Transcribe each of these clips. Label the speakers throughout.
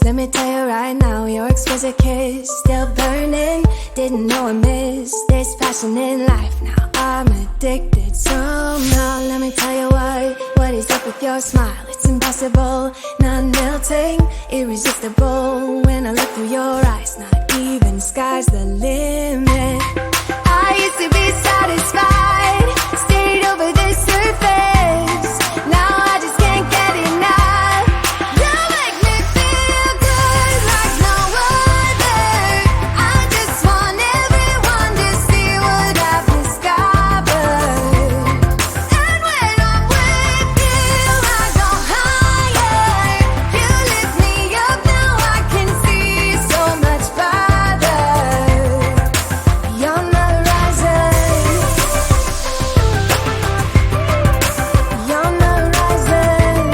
Speaker 1: Let me tell you right now, your exquisite kiss still burning. Didn't know I missed this passion in life. Now I'm addicted somehow. Let me tell you what is up with your smile. It's impossible, not melting, irresistible. When I look through your eyes, not even sky's the limit. I used to be satisfied, stayed over the surface. Now I just can't get enough. You make me feel good like no other. I just want everyone to see what I've discovered. And when I'm with you, I go higher. You lift me up, now I can see so much farther. You're not rising. You're not rising.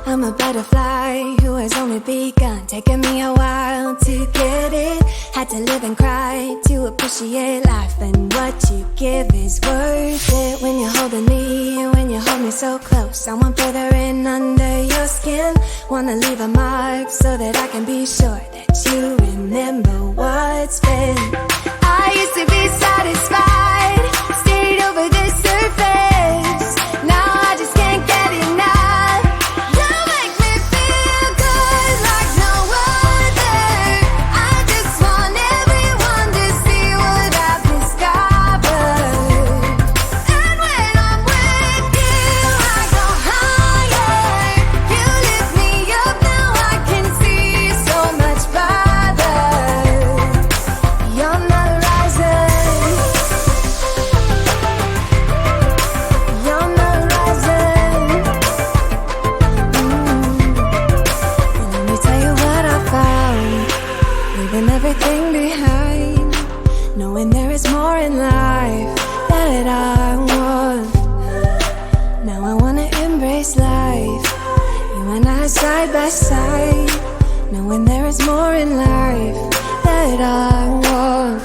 Speaker 1: I'm a butterfly who has only begun, taking me a while to get it. Had to live and cry to appreciate life, and what you give is worth it. When you're holding me, when you hold me so close, I want further in under your skin. Wanna leave a mark so that I can be sure that you remember what's been. I used to be satisfied, stayed over the surface. Now I just can't get enough. You make me feel good like no other. I just want everyone to see what I've discovered. And when I'm with you, I go higher. You lift me up, now I can see so much farther. You're not rising. You're not rising. And let me tell you what I found. Leaving everything behind, knowing there is more in life that I want. Now I wanna embrace life, you and I side by side, knowing there is more in life that I want.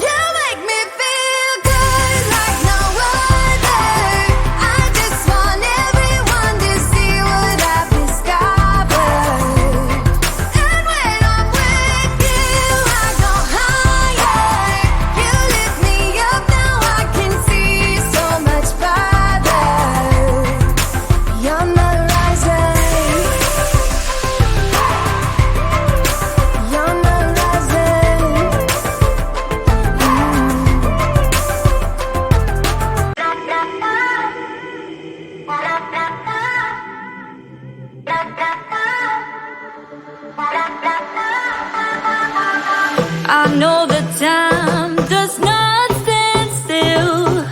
Speaker 1: You make me feel good like no other. I just want everyone to see what I've discovered. And when I'm with you, I go higher. You lift me up, now I can see so much farther. You're not rising. You're not rising.
Speaker 2: I know the time does not stand still.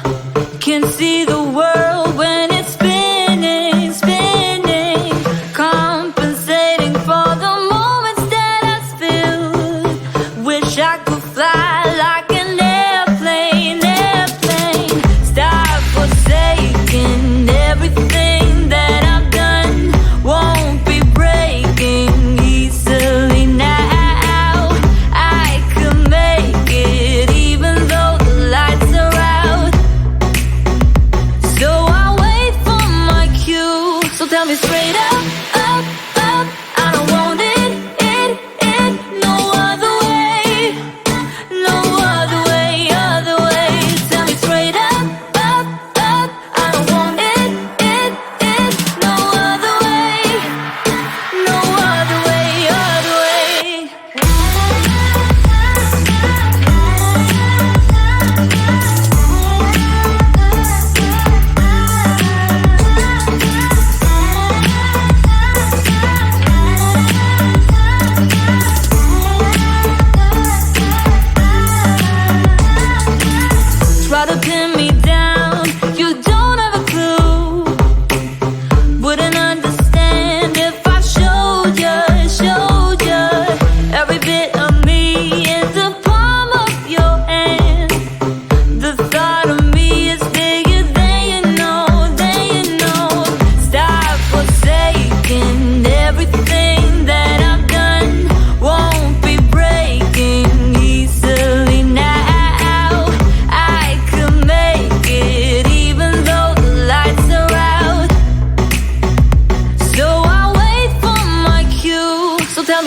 Speaker 2: Can see the world when it's spinning, spinning. Compensating for the moments that I spilled. Wish I could fly like an airplane, airplane. Stop forsaking everything that I've done. Won't be breaking easily now. I could make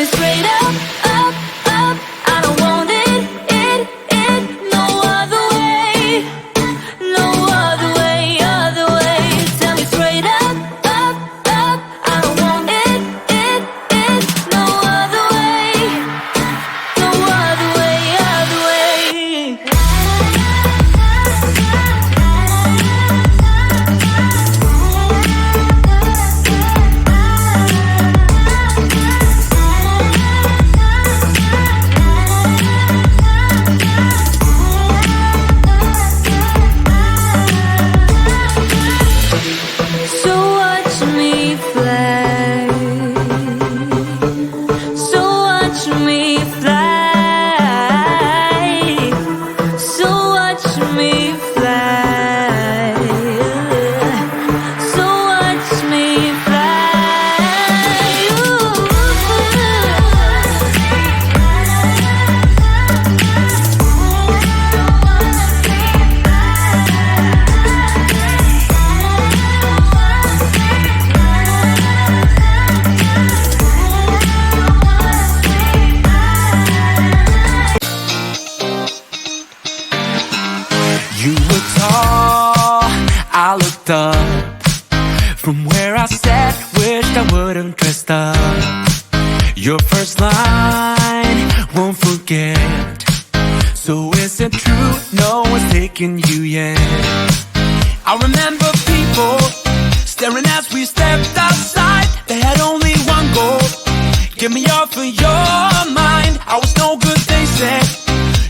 Speaker 2: me straight up, up, up. I don't want it, no other way, no other way, other way. Tell me straight up, up, up. I don't want it, no other way, no other way, other way. So watch me fly, so watch me fly, so watch me fly, so watch me fly.
Speaker 3: You were tall, I looked up. From where I sat, wished I would've dressed up. Your first line, won't forget. So is it true, no one's taking you yet? I remember people staring as we stepped outside. They had only one goal, get me off of your mind. I was no good, they said.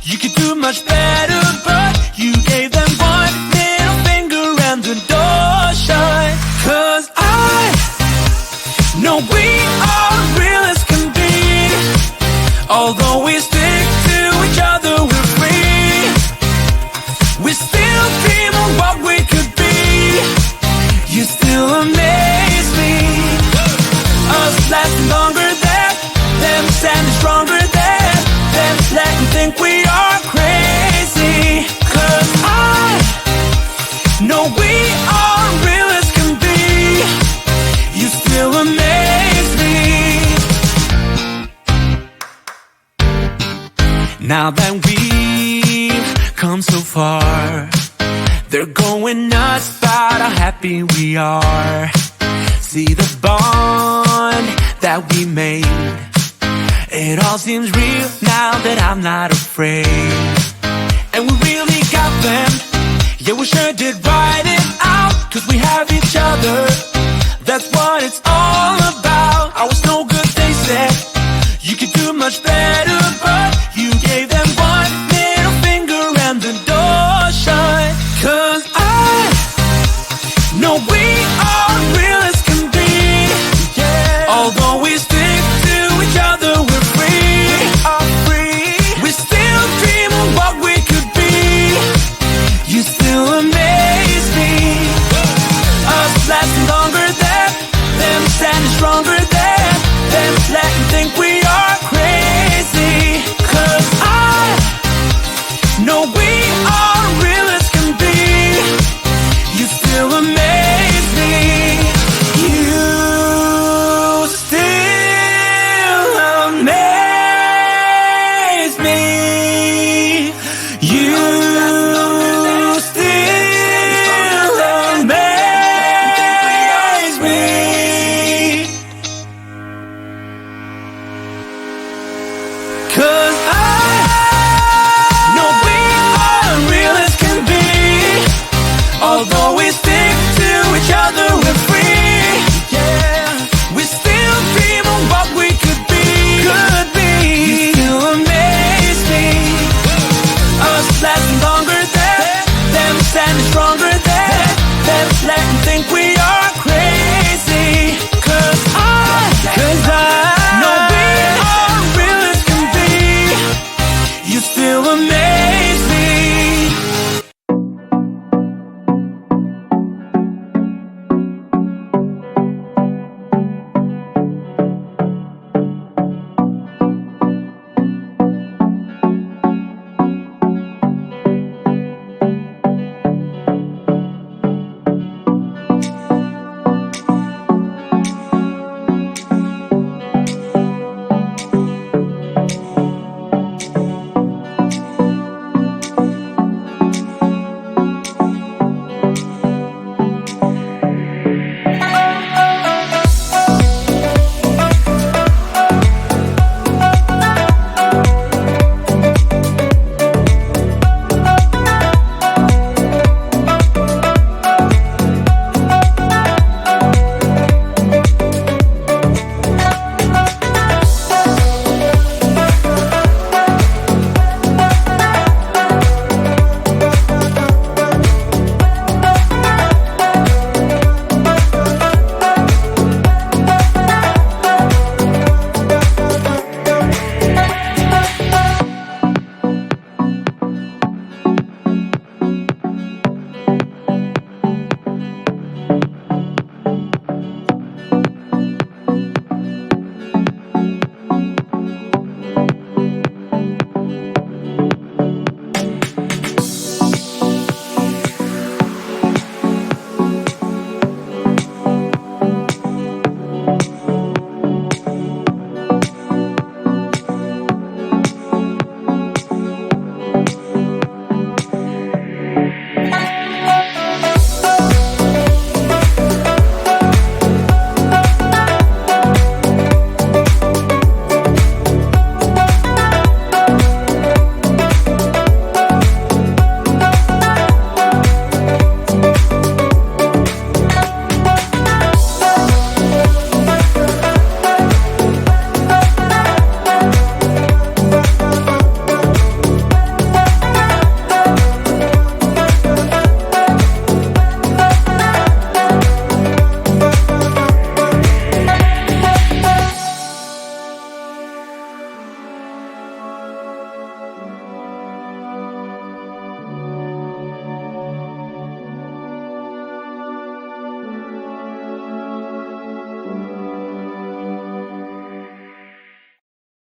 Speaker 3: You could do much better, but you gave them one middle finger and the door shut. 'Cause I know we are real as can be. Although we stick to each other, we're free. We still dream of what we could be. You still amaze me. Us lasting longer than them, standing stronger than them, letting think we are crazy. 'Cause I know we are real as can be. You still amaze me. Now that we've come so far, they're going nuts about how happy we are. See the bond that we made, it all seems real now that I'm not afraid. And we really got them, yeah, we sure did write it out. 'Cause we have each other, that's what it's all about. I was no good, they said. You could do much better, but you gave them one middle finger and the door shut. 'Cause I know we are real as can be. Yeah. Although we